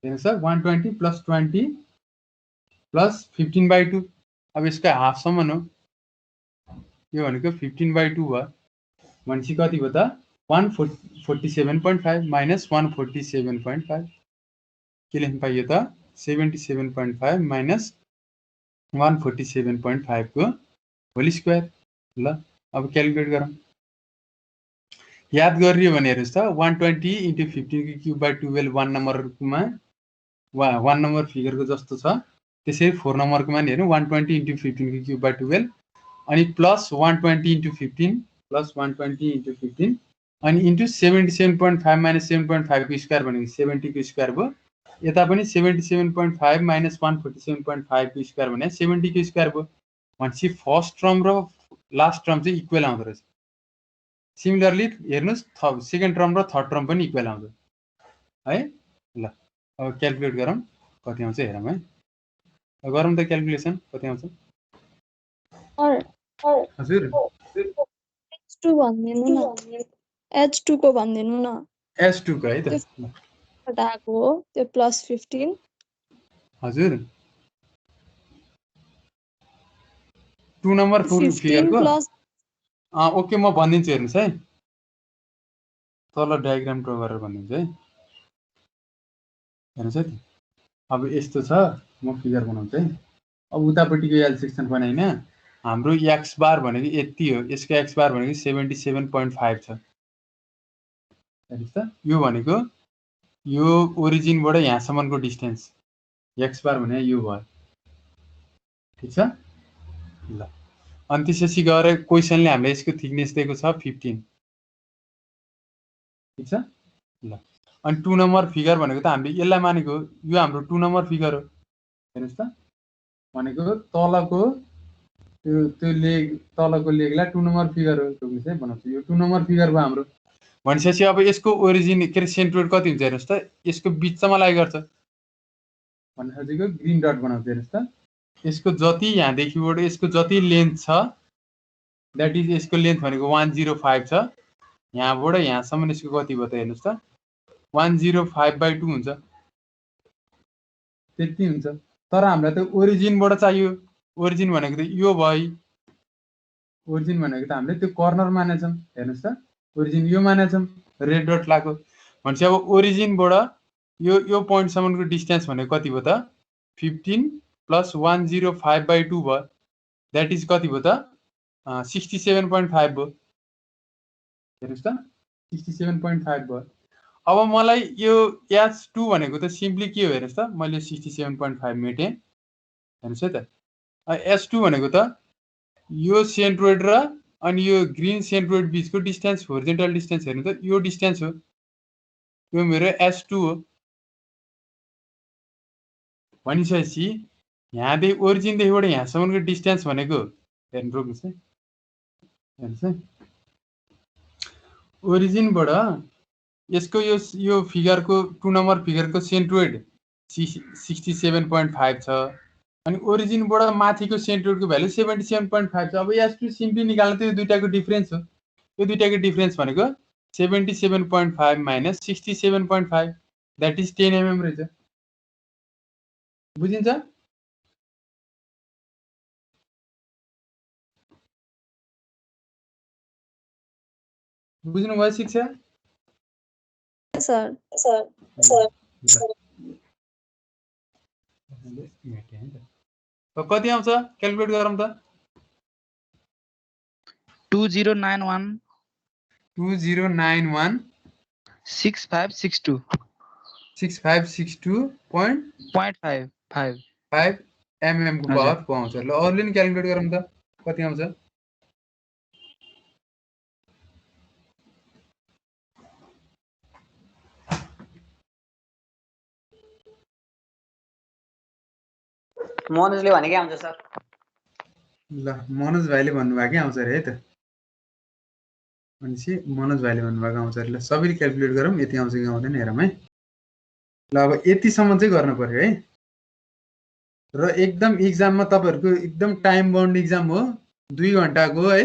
Speaker 1: हेर्नुहोस् त 120 प्लस 20 प्लस 15/2 अब यसको हाफसम्म हो यो भनेको 15/2 भयो भनेपछि कति भयो त 147.5 माइनस 147.5 के लेख्न पाइयो त 77.5 माइनस 147.5 को होल स्क्वायर ल अब क्यालकुलेट गरौँ याद गरियो भने हेर्नुहोस् त 120 इन्टु 15 को क्यूब बाई 12 1 नम्बरमा 1 नम्बर फिगरको जस्तो छ त्यसरी 4 नम्बरकोमा नि हेरौँ 120 इन्टु 15 को क्यूब बाई 12 अनि प्लस 120 इन्टु 15 प्लस 120 इन्टु 15 अनि इन्टु 77.5 माइनस 7.5 को स्क्वायर भनेको 70 को स्क्वायर भयो यता पनि 77.5 माइनस 147.5 को स्क्वायर भने 70 को स्क्वायर भयो भनेपछि फर्स्ट टर्म र लास्ट टर्म चाहिँ इक्वल आउँदो रहेछ सिमिलरली हेर्नुहोस् सेकेन्ड टर्म र थर्ड टर्म पनि इक्वल आउँछ है ल अब क्यालकुलेट गरौँ कति आउँछ हेरौँ है गरौँ त क्यालकुलेसन कति आउँछ हजुर
Speaker 7: H2 भनिदिनु न H2 को भनिदिनु न
Speaker 1: S2 को है त
Speaker 7: हटाएको हो त्यो प्लस 15
Speaker 1: हजुर 2 नम्बर फिगरको
Speaker 7: प्लस
Speaker 1: ओके म भनिदिन्छु हेर्नुहोस् है तल डायग्राम ड्र गरेर भनिदिन्छु है हेर्नुहोस् है अब यस्तो छ म फिगर बनाउँछु है अब उतापट्टिको एल सेक्सन पनि होइन हाम्रो एक्स बार भनेको यति हो यसको एक्स बार भनेको 77.5 छ हेर्नुहोस् त यो भनेको यो ओरिजिनबाट यहाँसम्मको डिस्टेन्स एक्स बार भने यो भयो ठिक छ ल अनि त्यसपछि गएर क्वेसनले हामीलाई यसको थिकनेस दिएको छ 15 ठिक छ ल अनि 2 नम्बर फिगर भनेको त हामीले यसलाई मानेको यो हाम्रो 2 नम्बर फिगर हो हेर्नुहोस् त भनेको तलको त्यो लेग तलको लेगलाई 2 नम्बर फिगर हो हेर्नुहोस् है बनाउँछु यो 2 नम्बर फिगर भयो हाम्रो भनेपछि अब यसको ओरिजिन के अरे सेन्ट्रोइड कति हुन्छ हेर्नुहोस् त यसको बिचमा लागि गर्छ भन्ने खोजेको ग्रीन डट बनाउँछ हेर्नुहोस् त यसको जति यहाँदेखिबाट यसको जति लेन्थ छ द्याट इज यसको लेन्थ भनेको 105 छ यहाँबाट यहाँसम्म यसको कति भयो त हेर्नुहोस् त 105/2 हुन्छ त्यति हुन्छ तर हामीलाई त ओरिजिनबाट चाहियो ओरिजिन भनेको त यो भयो ओरिजिन भनेको त हामीले त्यो कर्नर मानेछौँ हेर्नुहोस् त ओरिजिन यो मानेछौँ रेड डट लगाएको भनेपछि अब ओरिजिनबाट यो पोइन्टसम्मको डिस्टेन्स भनेको कति भयो त 15 प्लस 105/2 भयो द्याट इज कति भयो त 67.5 भयो हेर्नुहोस् त 67.5 भयो अब मलाई यो H2 भनेको त सिम्पली के हो हेर्नुहोस् त मैले 67.5 मेटेँ हेर्नुहोस् है त H2 भनेको त यो सेन्ट्रोइड र अनि यो ग्रीन सेन्ट्रोइड बिचको डिस्टेन्स होरिजेन्टल डिस्टेन्स हेर्नु त यो डिस्टेन्स हो यो मेरो H2 हो भनिसकेपछि यहाँदेखि ओरिजिनदेखिबाट यहाँसम्मको डिस्टेन्स भनेको हेर्नु रोक्नुहोस् है हेर्नुहोस् है ओरिजिनबाट यसको यो फिगरको 2 नम्बर फिगरको सेन्ट्रोइड 67.5 छ अनि ओरिजिनबाट माथिको सेन्ट्रोइडको भ्यालु 77.5 छ अब H2 सिम्पली निकाल्नु त यो दुईटाको डिफरेन्स हो यो दुईटाको डिफरेन्स भनेको 77.5 माइनस 67.5 द्याट इज 10 mm रहेछ बुझिन्छ बुझ्नु भयो शिक्षा
Speaker 7: सर
Speaker 1: सर कति आउँछ क्याल्कुलेट गरौँ त
Speaker 6: 2091
Speaker 1: 2091
Speaker 6: 6562
Speaker 1: 6562.5
Speaker 6: 0.55
Speaker 1: mm को
Speaker 6: हजुर।
Speaker 1: पावर को आउँछ ल अरूले नि क्याल्कुलेट गरौँ त कति आउँछ
Speaker 2: मनोजले भनेकै आउँछ सर
Speaker 1: ल मनोज भाइले भन्नुभएकै आउँछ अरे है त भनेपछि मनोज भाइले भन्नुभएको आउँछ अरे ल सबैले क्याल्कुलेट गरौँ यति आउँछ कि आउँदैन हेरौँ है ल अब यतिसम्म चाहिँ गर्नु पर्यो है र एकदम इक्जाममा तपाईँहरूको एकदम टाइम बाउन्ड इक्जाम हो 2 घन्टाको है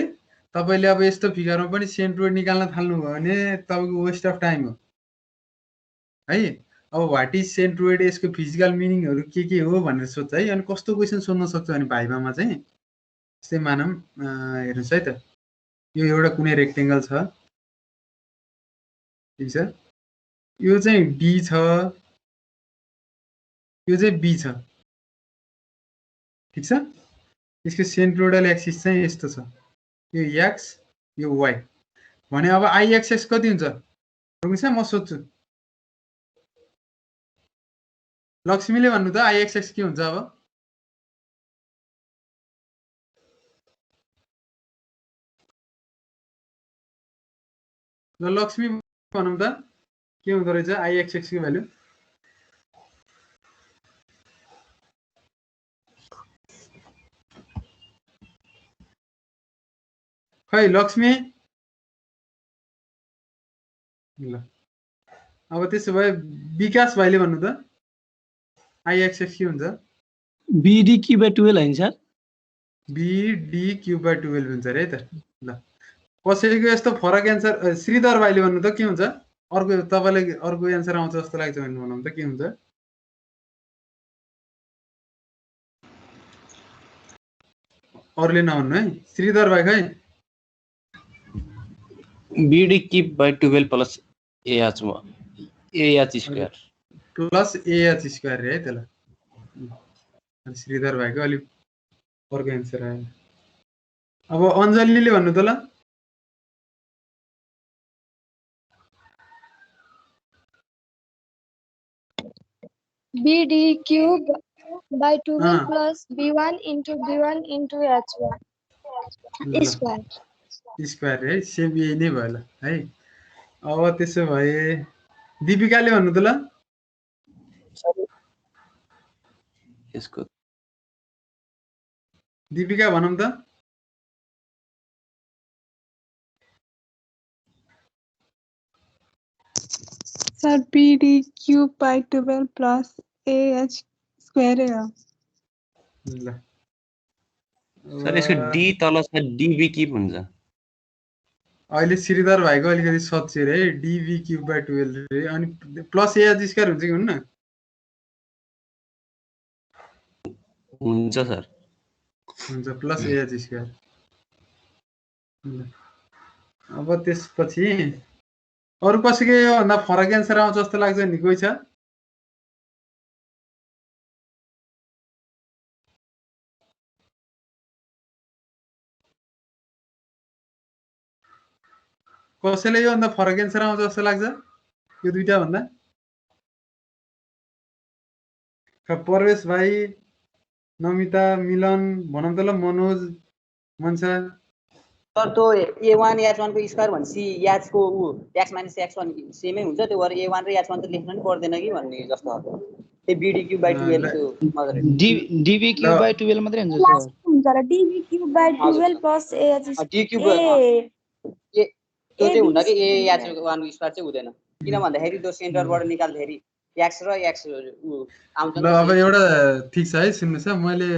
Speaker 1: तपाईँले अब यस्तो फिगरमा पनि सेन्ट्रोइड निकाल्न थाल्नुभयो भने तपाईँको वेस्ट अफ टाइम हो है अब व्हाट इज सेन्ट्रोइड यसको फिजिकल मिनिङहरू के हो भनेर सोध्छ है अनि कस्तो क्वेसन सोध्न सक्छ भने भाइभामा चाहिँ यस्तै मानौँ हेर्नुहोस् है त यो एउटा कुनै रेक्टेङ्गल छ ठिक छ यो चाहिँ डी छ यो चाहिँ बी छ ठिक छ यसको सेन्ट्रोइडल एक्सिस चाहिँ यस्तो छ यो एक्स यो वाइ भने अब आइएक्सएक्स कति हुन्छ रुङ्छ म सोध्छु लक्ष्मीले भन्नु त आइएक्सएक्स के हुन्छ अब ल लक्ष्मी भनौँ त के हुँदो रहेछ आइएक्सएक्स को भ्यालु खै लक्ष्मी ल अब त्यसो भए विकास भाइले भन्नु त आइएक्सएक्स के हुन्छ
Speaker 8: BD क्युब बाइ 12 हैन सर
Speaker 1: BD क्युब बाइ 12 हुन्छ रे त ल कसैको यस्तो फरक एन्सर श्रीधर भाइले भन्नु त के हुन्छ अर्को तपाईलाई अर्को एन्सर आउँछ जस्तो लाग्छ भने भनौँ त के हुन्छ अरूले नभन्नु है श्रीधर भाइ खै
Speaker 9: BD cube by 12 plus AH square
Speaker 1: plus AH square रे है त ल श्रीधर भाइको अलिक अर्को एन्सर आयो अब अञ्जलीले भन्नु त ल
Speaker 7: BD cube by 12 plus B1 into B1 into H1 square.
Speaker 1: Square है सेम यही नै भयो ल है अब त्यसो भए दीपिकाले भन्नु त ल
Speaker 9: यसको
Speaker 1: दीपिका भनौँ त
Speaker 10: sir BD cube by 12 plus AH square हो
Speaker 1: ल
Speaker 9: सर यसको डी तल छ डीबी क्युब हुन्छ
Speaker 1: अहिले श्रीधर भाइको अलिकति सच्चे रे डीबी क्युब बाइ 12 रे अनि प्लस AH स्क्वायर हुन्छ कि हुन्न
Speaker 9: हुन्छ सर
Speaker 1: हुन्छ प्लस AH स्क्वायर अब त्यसपछि अरु कसैको भन्दा फरक एन्सर आउँछ जस्तो लाग्छ नि कोही छ कसैले यो भन्दा फरक एन्सर आउँछ जस्तो लाग्छ यो दुईटा भन्दा परवेश भाइ नमिता मिलन भनौँ त ल मनोज मनसा
Speaker 2: सर त्यो A1 H1 को स्क्वायर भनेपछि H को x - x1 सेमै हुन्छ त्यो भएर A1 र H1 त लेख्न नि पर्दैन कि भन्ने जस्तो हो त्यो BD क्यूब बाइ 12 त्यो मजाले
Speaker 6: DB क्यूब बाइ 12 मात्रै हुन्छ सर
Speaker 4: हुन्छ र DB cube by 12 plus AH
Speaker 2: D cube त्यो चाहिँ हुँदा कि H1 स्क्वायर चाहिँ हुँदैन किन भन्दाखेरि त्यो सेन्टरबाट निकाल्दाखेरि x र x आउँछ
Speaker 1: ल अब एउटा ठीक छ है सुन्नुस् है मैले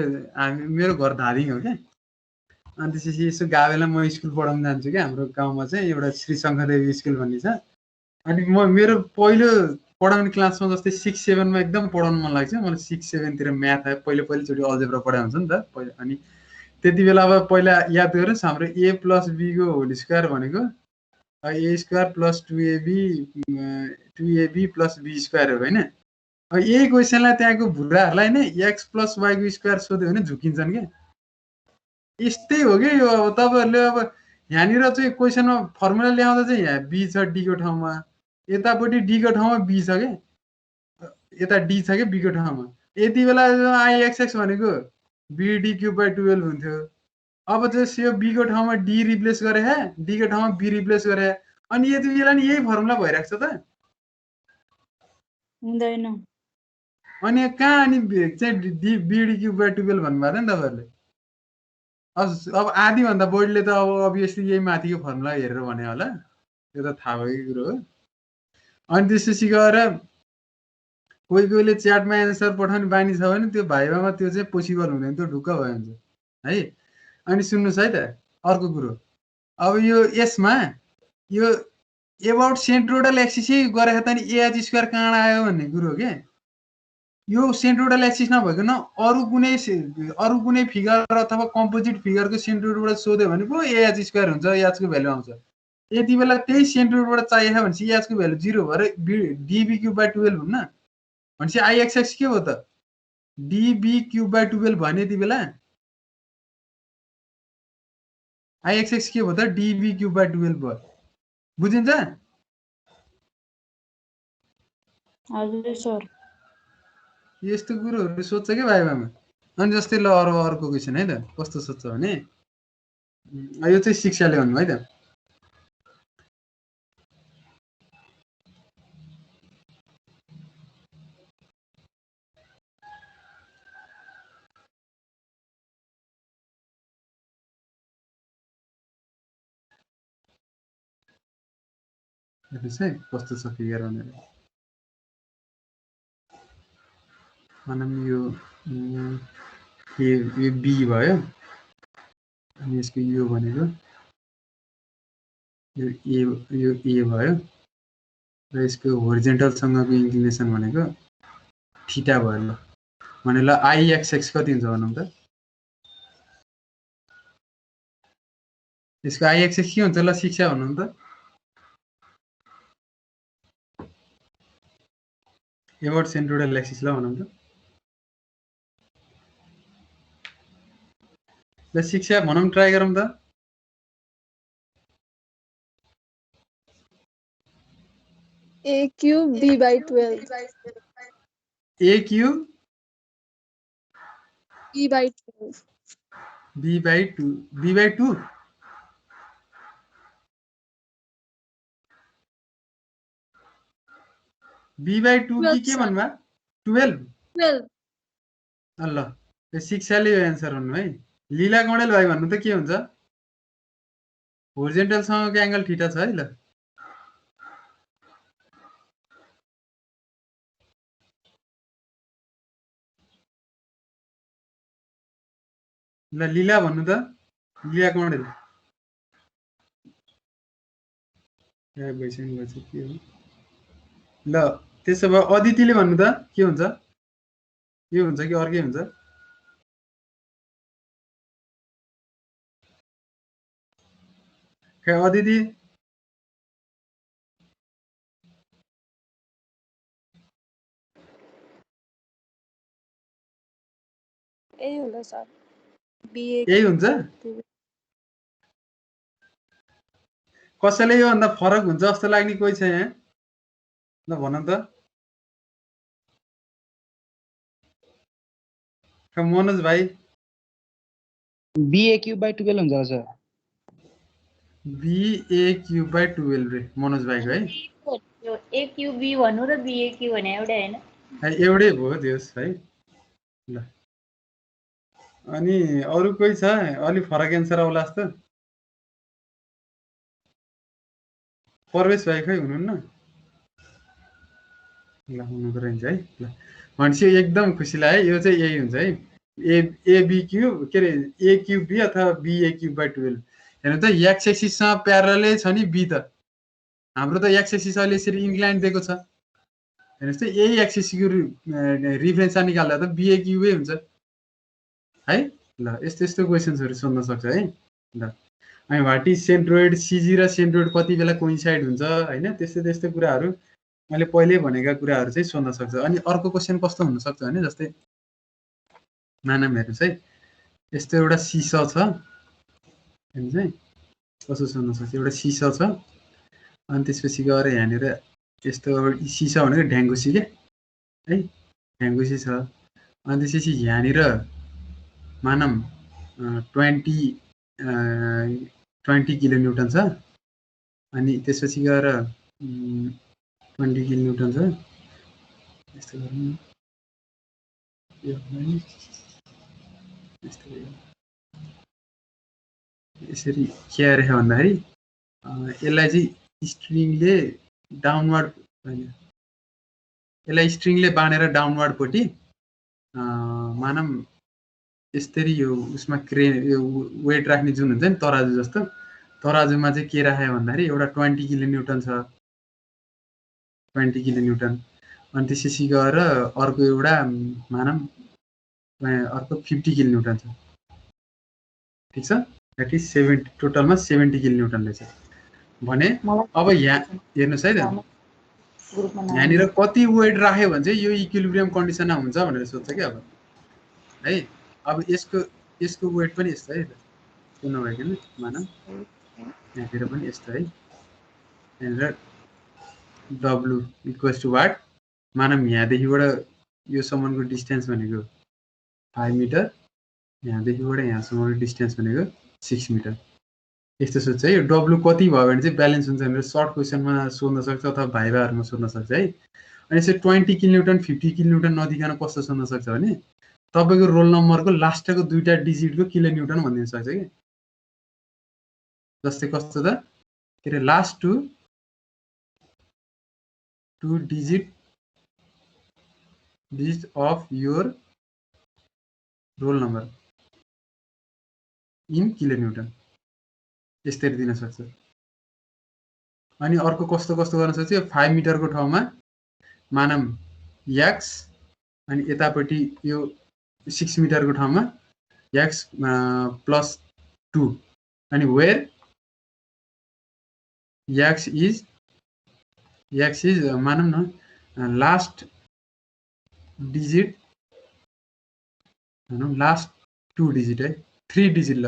Speaker 1: मेरो घर धादिङ हो के अनि त्यसपछि यसो गावेला म स्कुल पढाउन जान्छु के हाम्रो गाउँमा चाहिँ एउटा श्री शङ्करदेवी स्कुल भन्ने छ अनि म मेरो पहिलो पढाउने क्लासमा जस्तै 6 7 मा एकदम पढाउन मन लाग्छ मलाई 6 7 तिर म्याथ आयो पहिलोचोटि अलजेब्रा पढाए हुन्छ नि त पहिला अनि त्यति बेला अब पहिला याद गर्नुस् हाम्रो a + b को होल स्क्वायर भनेको a² + 2ab + b² हो हैन यही क्वेसनलाई त्यहाँको भुराहरूलाई नै x + y को स्क्वायर सोध्यो भने झुकिन्छन् के यस्तै हो कि यो अब तपाईहरुले अब यहाँनिर चाहिँ क्वेसनमा फर्मुला ल्याउँदा चाहिँ यहाँ b छ d को ठाउँमा यतापट्टि d को ठाउँमा b छ के यता d छ के b को ठाउँमा यति बेला ix भनेको bd³/12 हुन्थ्यो अब चाहिँ यो b को ठाउँमा d रिप्लेस गरे है d को ठाउँमा b रिप्लेस गरे अनि यति बेला नि यही फर्मुला भइराख्छ त
Speaker 7: हुँदैन
Speaker 1: अनि कहाँ अनि चाहिँ bd³/12 भन्नुभएको नि तपाईहरुले अब आधी भन्दा बढीले त अब अभियसली यही माथिको फर्मुला हेरेर भने होला त्यो त थाहा भएको कुरो हो अनि त्यसपछि गएर कोही कोहीले च्याटमा एन्सर पठाउने बानी छ भने त्यो भाइभामा त्यो चाहिँ पोसिबल हुँदैन त्यो ढुक्क भयो हुन्छ है अनि सुन्नुस् है त अर्को कुरो अब यो यसमा यो एबाउट सेन्ट्रोइडल एक्सिस गरेको त नि एएच स्क्वायर कहाँ आयो भन्ने कुरो हो के यो सेन्ट्रोइडल एक्सिस नभइकन अरु कुनै फिगर अथवा कम्पोजिट फिगरको सेन्ट्रोइडबाट सोध्यो भने पो एएच स्क्वायर हुन्छ एएच को भ्यालु आउँछ यति बेला त्यही सेन्ट्रोइडबाट चाहिएको भनेपछि एएच को भ्यालु 0 भएर db³/12 हुन्न भनेपछि आइएक्सएक्स के हो त db³/12 भने यति बेला आइएक्सएक्स के हो त db³/12 भयो बुझिन्छ
Speaker 7: हजुर सर
Speaker 1: यस्तो कुरोहरु सोध्छ के भाइभामा अनि जस्तै ल अर्को क्वेशन है त कस्तो सोध्छ भने यो चाहिँ शिक्षाले भन्नु है त हेर्नुस् है कस्तो छ फिगर भनेर मानम यो बी भयो अनि यसको यो भनेको यो ए भयो र यसको होरिजेन्टल सँगको इन्क्लिनेसन भनेको थीटा भयो ल भने ल आइएक्सएक्स कति हुन्छ भनौँ त यसको आइएक्सएक्स के हुन्छ ल शिक्षा भन्नु त एबाउट सेन्ट्रोइडल एक्सिस ल भनौँ त ल शिक्षा भनौँ ट्राई गरौँ त
Speaker 7: a³ b/12
Speaker 1: a³
Speaker 7: b/12
Speaker 1: b/2 b/2 के भन्नुभयो 12 ल यो शिक्षाले यो एन्सर भन्नु है लीला गणेल भाइ भन्नु त के हुन्छ होरिजेन्टल सँगको एंगल थीटा छ है ल ल लीला भन्नु त लीला गणेल ए भइसक्यो भइसक्यो के हो ल त्यसो भए अदितिले भन्नु त के हुन्छ यो हुन्छ कि अर्कै हुन्छ खै अदिति
Speaker 7: यही होला सर
Speaker 1: यही हुन्छ कसैले यो भन्दा फरक हुन्छ जस्तो लाग्ने कोही छ यहाँ ल भन त मनोज भाइ
Speaker 6: ba³/12 हुन्छ सर
Speaker 1: ba³/12 रे मनोज भाइको है
Speaker 4: यो a³ b भन्नु र ba³ भने एउटै हैन
Speaker 1: एउटै भयो दियोस् है ल अनि अरु कोही छ अलि फरक एन्सर आउला जस्तो परवेश भाइ खै हुनुहुन्न ल हुनु त रहन्छ है ल भनेपछि एकदम खुसी लाग्यो यो चाहिँ यही हुन्छ है ab³ के रे a³b अथवा ba³/12 हेर्नु त एक्स एक्सिससँग प्यारललै छ नि b त हाम्रो त एक्स एक्सिस अहिले यसरी इन्क्लाइन दिएको छ हेर्नुस् त यही एक्सिसको रिफरेन्स निकाल्दा त ba³ हुन्छ है ल यस्तो यस्तो क्वेशन्सहरु सोध्न सक्छ है ल अनि व्हाट इज सेन्ट्रोइड सीजी र सेन्ट्रोइड कति बेला कोइन्साइड हुन्छ हैन त्यस्तो त्यस्तो कुराहरु मैले पहिल्यै भनेका कुराहरू चाहिँ सोध्न सक्छ। अनि अर्को क्वेसन कस्तो हुन सक्छ भने जस्तै मानम हेर्नुहोस् है, यस्तो एउटा सिसा छ हैन चाहिँ कसो सोध्न सक्छ, एउटा सिसा छ अनि त्यसपछि गएर यहाँनिर यस्तो सिसा भनेको ढ्याङ्गुसी के है, ढ्याङ्गुसी छ। अनि त्यसपछि यहाँनिर मानम 20 किलोन्युटन छ। अनि त्यसपछि गएर 20 किलोन्युटन छ। यस्तो गर्नु यसरी के आएर भन्दाखेरि यसलाई चाहिँ स्ट्रिङले डाउनवर्ड हैन, यसलाई स्ट्रिङले बाँधेर डाउनवर्डपट्टि मानम यसरी यो उसमा यो वेट राख्ने जुन हुन्छ नि तराजु जस्तो, तराजुमा चाहिँ के राखे भन्दाखेरि एउटा 20 किलोन्युटन छ, 20 किलोन्युटन। अनि त्यसपछि गएर अर्को एउटा मानम अर्को 50 किलोन्युटन छ, ठिक छ। द्याट इज 70, टोटलमा 70 किलोन्युटन रहेछ भने अब यहाँ हेर्नुहोस् है त, यहाँनिर कति वेट राख्यो भने चाहिँ यो इक्विलिब्रियम कन्डिसनमा हुन्छ भनेर सोध्छ क्या अब है। अब यसको वेट पनि यस्तो है, त्यो नभइकन मानम यहाँतिर पनि यस्तो है, यहाँनिर W इक्वल्स टु वाट, मानम यहाँदेखिबाट यो सम्मको डिस्टेन्स भनेको 5 मिटर, यहाँदेखिबाट यहाँसम्मको डिस्टेन्स भनेको 6 मिटर। यस्तो सोध्छ है। यो W कति भयो भने चाहिँ ब्यालेन्स हुन्छ भनेर सर्ट क्वेसनमा सोध्न सक्छ अथवा भाइभाहरूमा सोध्न सक्छ है। अनि यसरी 20 किलोन्युटन 50 किलोन्युटन नदिकन कस्तो सोध्न सक्छ भने तपाईँको रोल नम्बरको लास्टको दुईटा डिजिटको किलोन्युटन भनिदिन सक्छ कि। जस्तै कस्तो त के अरे last two digit of your roll number in किलोन्युटन, यसरी दिन सक्छ। अनि अर्को कस्तो कस्तो गर्न सक्छ, 5 मिटरको ठाउँमा मानम x, अनि यतापट्टि यो 6 मिटरको ठाउँमा x +2, अनि वेयर x इज मानम न लास्ट डिजिट, लास्ट 2 डिजिट है, 3 डिजिट ल,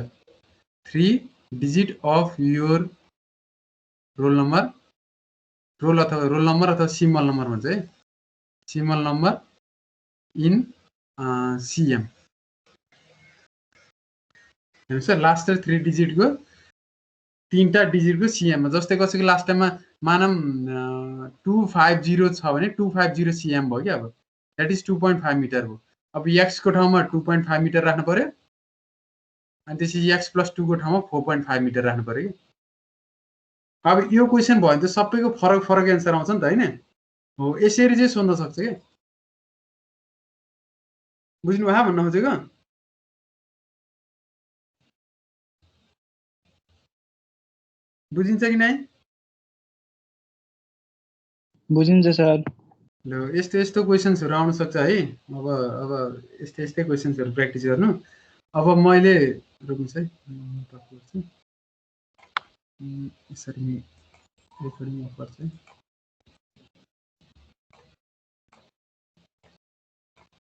Speaker 1: 3 digit of your roll number, roll number अथवा सिम्बल नम्बर भन्छ है, सिम्बल नम्बर इन CM। हेर्नुहोस् लास्ट 3 डिजिटको 3टा डिजिटको CM, जस्तै कसैको लास्ट टाइममा मानम 250 छ भने 250 CM भयो कि। अब द्याट इज 2.5 मिटर हो। अब x को ठाउँमा 2.5 मिटर राख्नु पर्यो, अनि त्यसपछि x + 2 को ठाउँमा 4.5 मिटर राख्नु पर्यो कि। अब यो क्वेसन भयो भने त सबैको फरक एन्सर आउँछ नि त हैन। हो यसरी चाहिँ सोध्न सक्छ के। बुझ्नु भयो भन्न खोजेको? बुझिन्छ कि नै?
Speaker 6: बुझिन्छ सर।
Speaker 1: ल यस्तो क्वेसन्सहरु आउन सक्छ है। अब यस्तै क्वेसन्सहरु प्र्याक्टिस गर्नु। अब मैले रोक्नुस् है, यसरी रेकर्डिङ अफ गर्छु है।